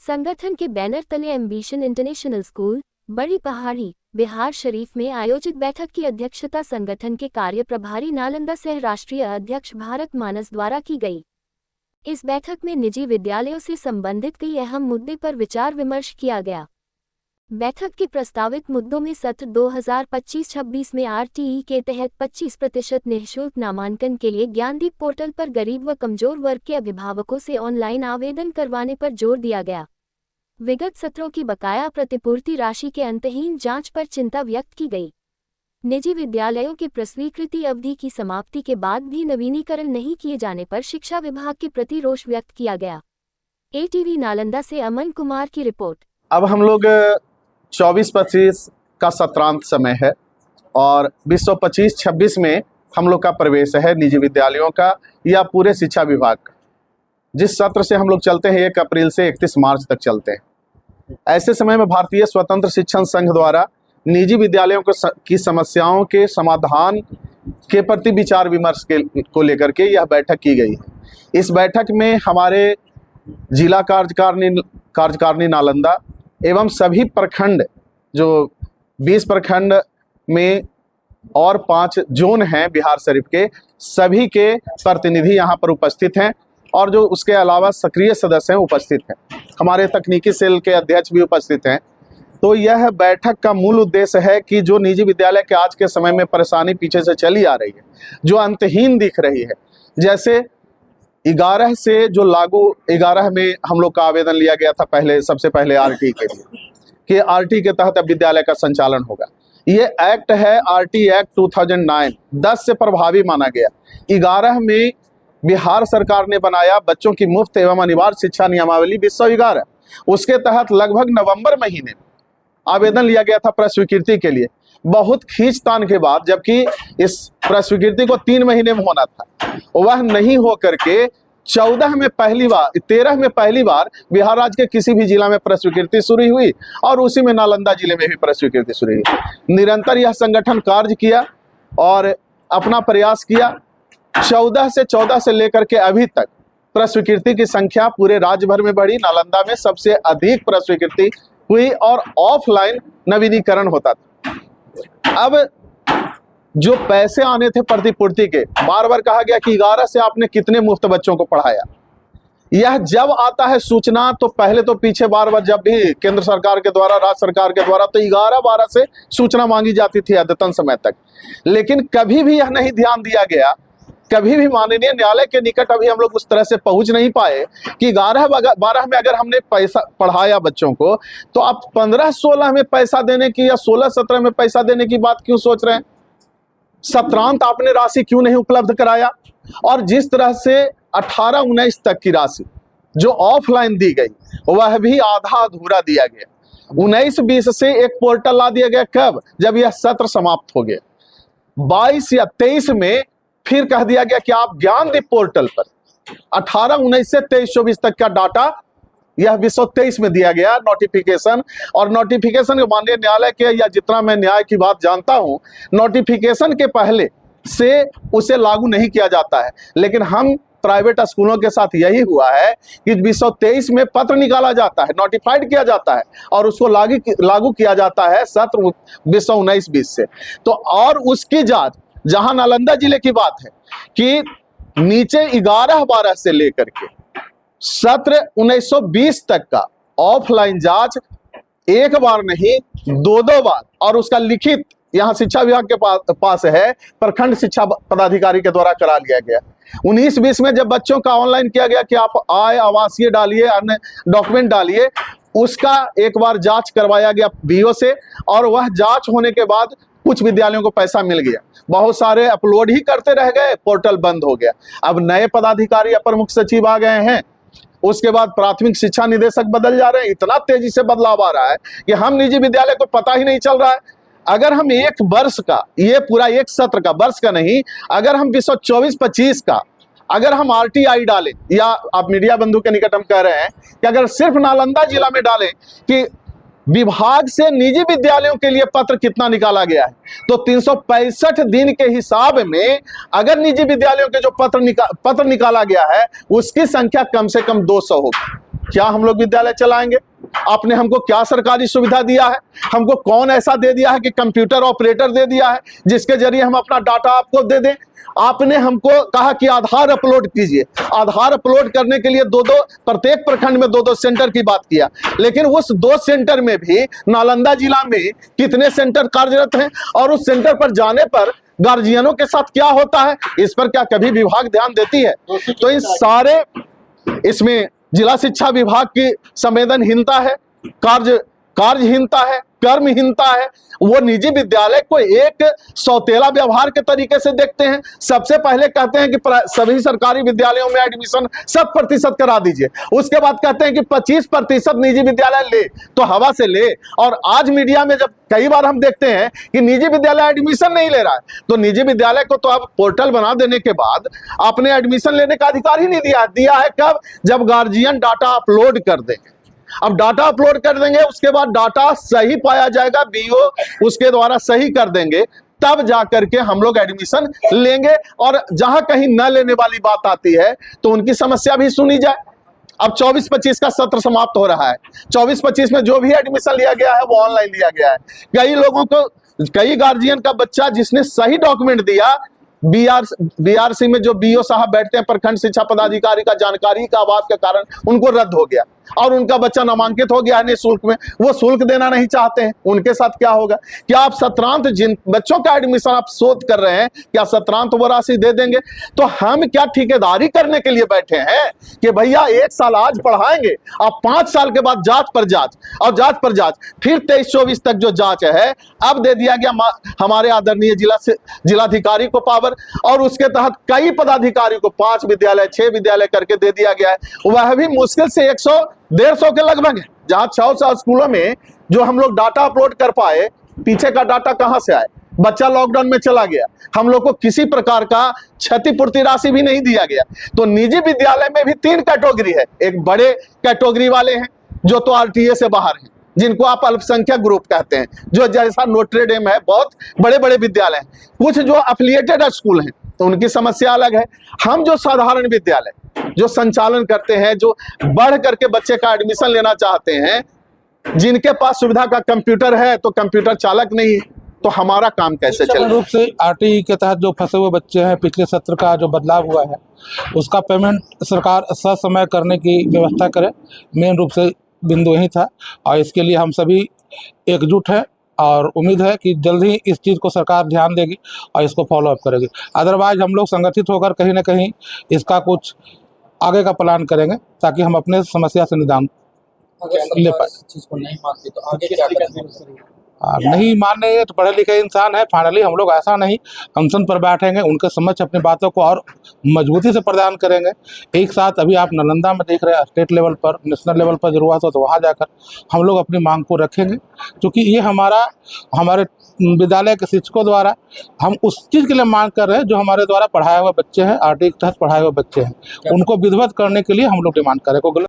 संगठन के बैनर तले एम्बिशन इंटरनेशनल स्कूल, बड़ी पहाड़ी, बिहार शरीफ में आयोजित बैठक की अध्यक्षता संगठन के कार्य प्रभारी नालंदा सह राष्ट्रीय अध्यक्ष भारत मानस द्वारा की गई। इस बैठक में निजी विद्यालयों से संबंधित कई अहम मुद्दे पर विचार विमर्श किया गया। बैठक के प्रस्तावित मुद्दों में सत्र 2025-26 में आरटीई के तहत 25% निःशुल्क नामांकन के लिए ज्ञानदीप पोर्टल पर गरीब व कमजोर वर्ग के अभिभावकों से ऑनलाइन आवेदन करवाने पर जोर दिया गया। विगत सत्रों की बकाया प्रतिपूर्ति राशि के अंतहीन जांच पर चिंता व्यक्त की गई। निजी विद्यालयों की प्रस्वीकृति अवधि की समाप्ति के बाद भी नवीनीकरण नहीं किए जाने पर शिक्षा विभाग के प्रति रोष व्यक्त किया गया। एटीवी नालंदा से अमन कुमार की रिपोर्ट। अब हम लोग 24-25 का सत्रांत समय है और 2025-26 में हम लोग का प्रवेश है निजी विद्यालयों का या पूरे शिक्षा विभाग का। जिस सत्र से हम लोग चलते हैं 1 अप्रैल से 31 मार्च तक चलते हैं। ऐसे समय में भारतीय स्वतंत्र शिक्षण संघ द्वारा निजी विद्यालयों की समस्याओं के समाधान के प्रति विचार विमर्श को लेकर के यह बैठक की गई है। इस बैठक में हमारे जिला कार्यकारिणी नालंदा एवं सभी प्रखंड, जो 20 प्रखंड में और 5 जोन हैं बिहार शरीफ के, सभी के प्रतिनिधि यहाँ पर उपस्थित हैं और जो उसके अलावा सक्रिय सदस्य हैं उपस्थित हैं। हमारे तकनीकी सेल के अध्यक्ष भी उपस्थित हैं। तो यह बैठक का मूल उद्देश्य है कि जो निजी विद्यालय के आज के समय में परेशानी पीछे से चली आ रही है, जो अंतहीन दिख रही है, जैसे 11 से जो लागू 11 में हम लोग का आवेदन लिया गया था सबसे पहले आरटी के लिए कि आरटी के तहत अब विद्यालय का संचालन होगा। ये एक्ट है आरटी एक्ट 2009, 10 से प्रभावी माना गया। 11 में बिहार सरकार ने बनाया बच्चों की मुफ्त एवं अनिवार्य शिक्षा नियमावली 2011। उसके तहत लगभग नवंबर महीने आवेदन लिया गया था प्रस्वीकृति के लिए, बहुत खींचतान के बाद, जबकि इस प्रस्वीकृति को 3 महीने में होना था, वह नहीं हो करके 13 में पहली बार बिहार राज्य के किसी भी जिला में प्रस्वीकृति शुरू हुई और उसी में नालंदा जिले में भी प्रस्वीकृति शुरू हुई। निरंतर यह संगठन कार्य किया और अपना प्रयास किया। 14 से लेकर के अभी तक प्रस्वीकृति की संख्या पूरे राज्य भर में बढ़ी। नालंदा में सबसे अधिक प्रस्वीकृति हुई और ऑफलाइन नवीनीकरण होता था। अब जो पैसे आने थे प्रतिपूर्ति के, बार बार कहा गया कि 11 से आपने कितने मुफ्त बच्चों को पढ़ाया। यह जब आता है सूचना तो पहले तो पीछे बार बार जब भी केंद्र सरकार के द्वारा, राज्य सरकार के द्वारा, तो 11-12 से सूचना मांगी जाती थी अद्यतन समय तक, लेकिन कभी भी यह नहीं ध्यान दिया गया। कभी भी माननीय न्यायालय के निकट अभी हम लोग उस तरह से पहुंच नहीं पाए कि 11-12 में अगर हमने पैसा पढ़ाया बच्चों को, तो आप 15-16 में पैसा देने की या 16-17 में पैसा देने की बात क्यों सोच रहे हैं? सत्रांत आपने राशि क्यों नहीं उपलब्ध कराया? और जिस तरह से 18-19 तक की राशि जो ऑफलाइन दी गई, वह भी आधा अधूरा दिया गया। 19-20 से एक पोर्टल ला दिया गया। कब? जब यह सत्र समाप्त हो गया। 22 या 23 में फिर कह दिया गया कि आप ज्ञानदीप पोर्टल पर 18-19 से 23-24 तक का डाटा, यह 2023 में दिया गया नोटिफिकेशन। और नोटिफिकेशन माननीय न्यायालय के, या जितना मैं न्याय की बात जानता हूं, नोटिफिकेशन के पहले से उसे लागू नहीं किया जाता है। लेकिन हम प्राइवेट स्कूलों के साथ यही हुआ है कि 2023 में पत्र निकाला जाता है, नोटिफाइड किया जाता है और उसको लागू किया जाता है सत्र 2019-20 से। तो और उसकी जांच, जहां नालंदा जिले की बात है कि नीचे 11-12 से लेकर के सत्र 1920 तक का ऑफलाइन जांच एक बार नहीं 2 बार, और उसका लिखित यहां शिक्षा विभाग के पास है, प्रखंड शिक्षा पदाधिकारी के द्वारा करा लिया गया। 19-20 में जब बच्चों का ऑनलाइन किया गया कि आप आय, आवासीय डालिए, अन्य डॉक्यूमेंट डालिए, उसका एक बार जांच करवाया गया बीओ से, और वह जांच होने के बाद कुछ विद्यालयों को पैसा मिल गया। बहुत सारे अपलोड ही करते रह गए, पोर्टल बंद हो गया। अब नए पदाधिकारी, अपर मुख्य सचिव आ गए हैं, उसके बाद प्राथमिक शिक्षा निदेशक बदल जा रहे हैं। इतना तेजी से बदलाव आ रहा है कि हम निजी विद्यालय को पता ही नहीं चल रहा है। अगर हम एक वर्ष का, ये पूरा एक सत्र का, वर्ष का नहीं, अगर हम 2024-25 का अगर हम आरटीआई डालें, या आप मीडिया बंधु के निकट हम कह रहे हैं कि अगर सिर्फ नालंदा जिला में डालें कि विभाग से निजी विद्यालयों के लिए पत्र कितना निकाला गया है, तो 365 दिन के हिसाब में अगर निजी विद्यालयों के जो पत्र निकाला गया है, उसकी संख्या कम से कम 200 होगी। क्या हम लोग विद्यालय चलाएंगे? आपने हमको क्या सरकारी सुविधा दिया है? हमको कौन ऐसा दे दिया है कि कंप्यूटर ऑपरेटर दे दिया है जिसके जरिए हम अपना डाटा आपको दे दें? आपने हमको कहा कि आधार अपलोड कीजिए। आधार अपलोड करने के लिए प्रत्येक प्रखंड में 2-2 सेंटर की बात किया, लेकिन उस 2 सेंटर में भी नालंदा जिला में कितने सेंटर कार्यरत हैं और उस सेंटर पर जाने पर गार्जियनों के साथ क्या होता है, इस पर क्या कभी विभाग ध्यान देती है? तो इन सारे इसमें जिला शिक्षा विभाग की संवेदनहीनता है, कार्यहीनता है, कर्महीनता है। वो निजी विद्यालय को एक सौतेला व्यवहार के तरीके से देखते हैं। सबसे पहले कहते हैं कि सभी सरकारी विद्यालयों में एडमिशन 100% करा दीजिए, उसके बाद कहते हैं कि 25% निजी विद्यालय ले, तो हवा से ले। और आज मीडिया में जब कई बार हम देखते हैं कि निजी विद्यालय एडमिशन नहीं ले रहा है, तो निजी विद्यालय को तो अब पोर्टल बना देने के बाद आपने एडमिशन लेने का अधिकार ही नहीं दिया है। कब? जब गार्जियन डाटा अपलोड कर देंगे। अब डाटा अपलोड कर देंगे, उसके बाद डाटा सही पाया जाएगा, बीओ उसके द्वारा सही कर देंगे, तब जाकर के हम लोग एडमिशन लेंगे। और जहां कहीं न लेने वाली बात आती है तो उनकी समस्या भी सुनी जाए। अब 24-25 का सत्र समाप्त हो रहा है। 24-25 में जो भी एडमिशन लिया गया है वो ऑनलाइन लिया गया है। कई गार्जियन का बच्चा जिसने सही डॉक्यूमेंट दिया, बीआरसी में जो बीओ साहब बैठते हैं, प्रखंड शिक्षा पदाधिकारी का जानकारी का अभाव के कारण उनको रद्द हो गया और उनका बच्चा नामांकित हो गया है निःशुल्क में। वो शुल्क देना नहीं चाहते हैं, उनके साथ क्या होगा? क्या आप सत्रांत जिन बच्चों का एडमिशन आप शोध कर रहे हैं, क्या सत्रांत वो राशि दे देंगे? तो हम क्या ठेकेदारी करने के लिए बैठे हैं कि भैया 1 साल आज पढ़ाएंगे, अब 5 साल के बाद जांच पर जांच और जांच पर जांच, फिर 23-24 तक जो जांच है अब दे दिया गया हमारे आदरणीय जिलाधिकारी को पावर, और उसके तहत कई पदाधिकारी को 5 विद्यालय 6 विद्यालय करके दे दिया गया है। वह भी मुश्किल से 100-150 के लगभग है। जहां 600 स्कूलों में जो हम लोग डाटा अपलोड कर पाए, पीछे का डाटा कहां से आए? बच्चा लॉकडाउन में चला गया, हम लोग को किसी प्रकार का क्षतिपूर्ति राशि भी नहीं दिया गया। तो निजी विद्यालय में भी 3 कैटेगरी है। एक बड़े कैटेगरी वाले हैं जो तो आरटीए से बाहर हैं, जिनको आप अल्पसंख्यक ग्रुप कहते हैं, जो जैसा नोट्रे डेम है, बहुत बड़े बड़े विद्यालय हैं। कुछ जो एफिलिएटेड स्कूल हैं तो उनकी समस्या अलग है। हम जो साधारण विद्यालय जो संचालन करते हैं, जो बढ़ करके बच्चे का एडमिशन लेना चाहते हैं, जिनके पास सुविधा का कंप्यूटर है तो कंप्यूटर चालक नहीं है, तो हमारा काम कैसे चलेगा? रूप से आरटीई के तहत जो फंसे हुए बच्चे हैं, पिछले सत्र का जो बदलाव हुआ है उसका पेमेंट सरकार ससमय करने की व्यवस्था करे, मेन रूप से बिंदु यही था। और इसके लिए हम सभी एकजुट हैं और उम्मीद है कि जल्द ही इस चीज़ को सरकार ध्यान देगी और इसको फॉलो अप करेगी। अदरवाइज हम लोग संगठित होकर कहीं ना कहीं इसका कुछ आगे का प्लान करेंगे ताकि हम अपने समस्या से निदान ले पाए। चीज को नहीं मानते तो आगे क्या करेंगे? नहीं मानने तो पढ़े लिखे इंसान है। फाइनली हम लोग ऐसा नहीं अनशन पर बैठेंगे, उनके समक्ष अपनी बातों को और मजबूती से प्रदान करेंगे। एक साथ अभी आप नालंदा में देख रहे हैं, स्टेट लेवल पर, नेशनल लेवल पर जरूरत हो तो वहाँ जाकर हम लोग अपनी मांग को रखेंगे, क्योंकि ये हमारे विद्यालय के शिक्षकों द्वारा हम उस चीज़ के लिए मांग कर रहे हैं जो हमारे द्वारा पढ़ाए हुए बच्चे हैं, आरटीई के तहत पढ़ाए हुए बच्चे हैं, उनको विधिवत करने के लिए हम लोग डिमांड करें।